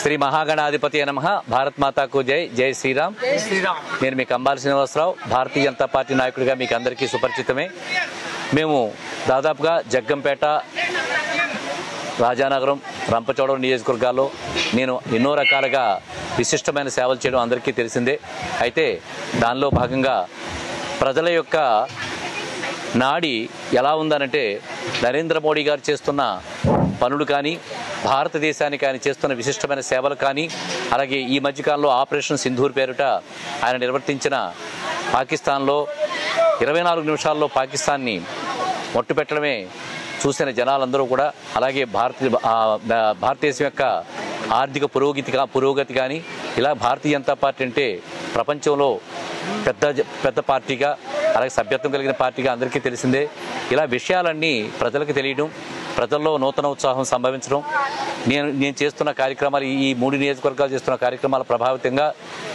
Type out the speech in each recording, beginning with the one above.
శ్రీ మహాగణాధిపతి నమః. భారత్ మాతాకు జై. జై శ్రీరామ్. నేను మీ కంబాల శ్రీనివాసరావు, భారతీయ జనతా పార్టీ నాయకుడిగా మీకు అందరికీ సుపరిచితమే. మేము దాదాపుగా జగ్గంపేట, రాజానగరం, రంపచోడవరం నియోజకవర్గాల్లో నేను ఎన్నో రకాలుగా విశిష్టమైన సేవలు చేయడం అందరికీ తెలిసిందే. అయితే దానిలో భాగంగా ప్రజల యొక్క నాడి ఎలా ఉందనంటే, నరేంద్ర మోడీ గారు చేస్తున్న పనులు కానీ, భారతదేశానికి ఆయన చేస్తున్న విశిష్టమైన సేవలు కానీ, అలాగే ఈ మధ్యకాలంలో ఆపరేషన్ సింధూర్ పేరుట ఆయన నిర్వర్తించిన పాకిస్తాన్లో 24 నిమిషాల్లో పాకిస్తాన్ని మట్టుపెట్టడమే చూసిన జనాలందరూ కూడా, అలాగే భారతదేశం యొక్క ఆర్థిక పురోగతి కానీ, ఇలా భారతీయ జనతా పార్టీ అంటే ప్రపంచంలో పెద్ద పార్టీగా, అలాగే సభ్యత్వం కలిగిన పార్టీగా అందరికీ తెలిసిందే. ఇలా విషయాలన్నీ ప్రజలకు తెలియడం, ప్రజల్లో నూతన ఉత్సాహం సంభవించడం, నేను చేస్తున్న కార్యక్రమాలు, ఈ 3 నియోజకవర్గాలు చేస్తున్న కార్యక్రమాల ప్రభావితంగా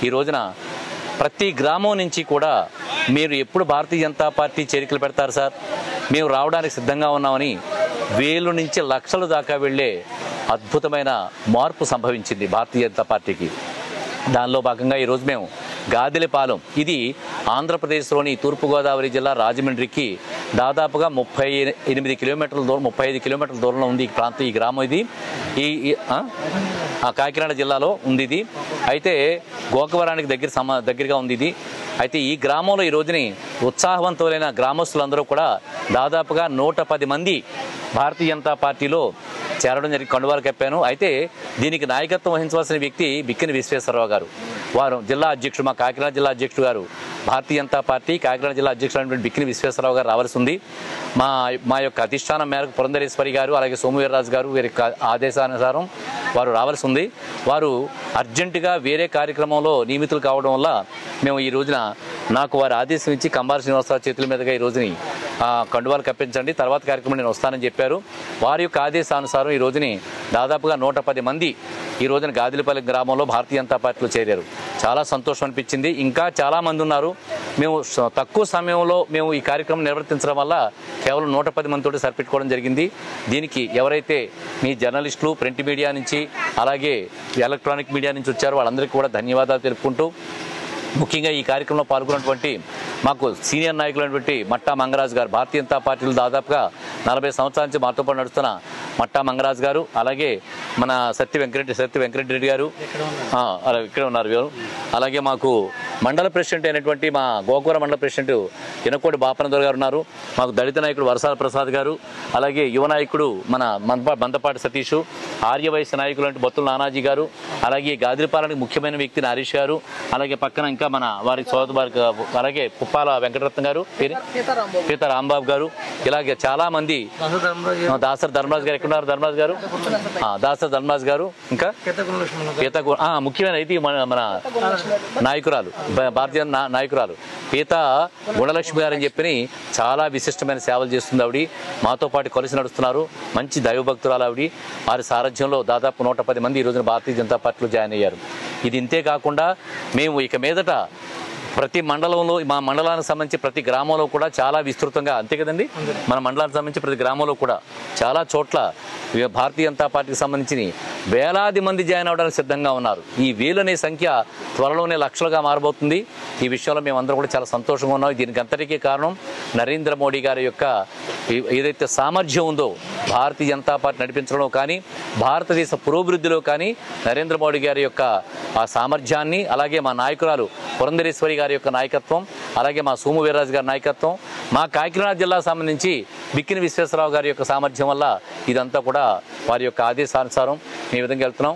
ఈ రోజున ప్రతి గ్రామం నుంచి కూడా మీరు ఎప్పుడు భారతీయ జనతా పార్టీ చేరికలు పెడతారు సార్, మేము రావడానికి సిద్ధంగా ఉన్నామని వేలు నుంచి లక్షల దాకా వెళ్ళే అద్భుతమైన మార్పు సంభవించింది భారతీయ జనతా పార్టీకి. దానిలో భాగంగా ఈరోజు మేము గాదిలపాలెం, ఇది ఆంధ్రప్రదేశ్లోని తూర్పుగోదావరి జిల్లా రాజమండ్రికి దాదాపుగా 38 కిలోమీటర్ల దూరం, 35 కిలోమీటర్ల దూరంలో ఉంది ఈ ప్రాంతం, ఈ గ్రామం. ఇది కాకినాడ జిల్లాలో ఉంది ఇది. అయితే గోకవరానికి దగ్గరగా ఉంది ఇది. అయితే ఈ గ్రామంలో ఈ రోజుని ఉత్సాహవంతులైన గ్రామస్తులందరూ కూడా దాదాపుగా 110 మంది భారతీయ జనతా పార్టీలో చేరడం జరిగి కండువాలు కప్పాను. అయితే దీనికి నాయకత్వం వహించవలసిన వ్యక్తి బిక్కిన విశ్వేశ్వరరావు గారు. వారు జిల్లా అధ్యక్షుడు, మా కాకినాడ జిల్లా అధ్యక్షుడు గారు, భారతీయ జనతా పార్టీ కాకినాడ జిల్లా అధ్యక్షుడు బిక్కిన విశ్వేశ్వరరావు గారు రావాల్సి ఉంది. మా యొక్క అధిష్టానం మేరకు పురంధరేశ్వరి గారు, అలాగే సోమువీర్రాజు గారు వీరి ఆదేశానుసారం వారు రావాల్సి ఉంది. వారు అర్జెంటుగా వేరే కార్యక్రమంలో నియమితులు కావడం వల్ల మేము ఈ రోజున, నాకు వారి ఆదేశం ఇచ్చి కంబాల శ్రీనివాసరావు చేతుల మీదుగా ఈ రోజుని కండువాలు కప్పించండి, తర్వాత కార్యక్రమం నేను వస్తానని చెప్పారు. వారి యొక్క ఆదేశానుసారం ఈ రోజుని దాదాపుగా 110 మంది ఈ రోజున గాదిలపల్లి గ్రామంలో భారతీయ జనతా పార్టీలో చేరారు. చాలా సంతోషం అనిపించింది. ఇంకా చాలామంది ఉన్నారు. మేము తక్కువ సమయంలో మేము ఈ కార్యక్రమం నిర్వర్తించడం వల్ల కేవలం 110 మందితో సరిపెట్టుకోవడం జరిగింది. దీనికి ఎవరైతే మీ జర్నలిస్టులు, ప్రింట్ మీడియా నుంచి, అలాగే ఎలక్ట్రానిక్ మీడియా నుంచి వచ్చారో వాళ్ళందరికీ కూడా ధన్యవాదాలు తెలుపుకుంటూ, ముఖ్యంగా ఈ కార్యక్రమంలో పాల్గొన్నటువంటి మాకు సీనియర్ నాయకులైనటువంటి మట్టా మంగరాజు గారు, భారతీయ జనతా పార్టీలో దాదాపుగా 40 సంవత్సరాల నుంచి మాతో పాటు నడుస్తున్న మట్టా మంగరాజు గారు, అలాగే మన సత్య వెంకటరెడ్డి గారు ఇక్కడ ఉన్నారు. అలాగే మాకు మండల ప్రెసిడెంట్ అయినటువంటి మా గోకవరం మండల ప్రెసిడెంట్ ఇనకోటి బాపనదొర గారు ఉన్నారు. మాకు దళిత నాయకుడు వరసాల ప్రసాద్ గారు, అలాగే యువ నాయకుడు మన మందపాటి సతీష్, ఆర్యవైశ్య నాయకులు అంటే బొత్తుల నానాజీ గారు, అలాగే గాదిలపాలెంకి ముఖ్యమైన వ్యక్తి హరీష్ గారు, అలాగే పక్కన ఇంకా మన వారి సోదరు, అలాగే పుప్పాల వెంకటరత్న గారు, పీత రాంబాబు గారు, ఇలాగే చాలా మంది, దాసరి ధర్మరాజు గారు ఎక్కడున్నారు, ధర్మరాజు గారు, దాసరి ధర్మరాజు గారు, ఇంకా ముఖ్యమైన అయితే మన నాయకురాలు, భారతీయ నాయకురాలు పీత గుణలక్ష్మి గారు అని చెప్పి చాలా విశిష్టమైన సేవలు చేస్తుంది ఆవిడ. మాతో పాటు కలిసి నడుస్తున్నారు. మంచి దైవభక్తురాలు ఆవిడ. వారి సారథ్యంలో దాదాపు 110 మంది ఈ రోజున భారతీయ జనతా పార్టీలో జాయిన్ అయ్యారు. ఇది ఇంతే కాకుండా మేము ఇక మీదట ప్రతి మండలంలో, మా మండలానికి సంబంధించి ప్రతి గ్రామంలో కూడా చాలా విస్తృతంగా, అంతే కదండి, మన మండలానికి సంబంధించి ప్రతి గ్రామంలో కూడా చాలా చోట్ల భారతీయ జనతా పార్టీకి సంబంధించి వేలాది మంది జాయిన్ అవడానికి సిద్ధంగా ఉన్నారు. ఈ వేలనే సంఖ్య త్వరలోనే లక్షలుగా మారబోతుంది. ఈ విషయంలో మేమందరం కూడా చాలా సంతోషంగా ఉన్నాం. దీనికి అంతటికీ కారణం నరేంద్ర మోడీ గారి యొక్క ఏదైతే సామర్థ్యం ఉందో భారతీయ జనతా పార్టీ నడిపించడంలో కానీ, భారతదేశ పురోభివృద్ధిలో కానీ నరేంద్ర మోడీ గారి యొక్క ఆ సామర్థ్యాన్ని, అలాగే మా నాయకురాలు పురంధరేశ్వరి గారి యొక్క నాయకత్వం, అలాగే మా సోమువీర్రాజు గారి నాయకత్వం, మా కాకినాడ జిల్లాకు సంబంధించి బిక్కిన విశ్వేశ్వరరావు గారి యొక్క సామర్థ్యం వల్ల ఇదంతా కూడా వారి యొక్క ఆదేశానుసారం ఈ విధంగా వెళ్తున్నాం.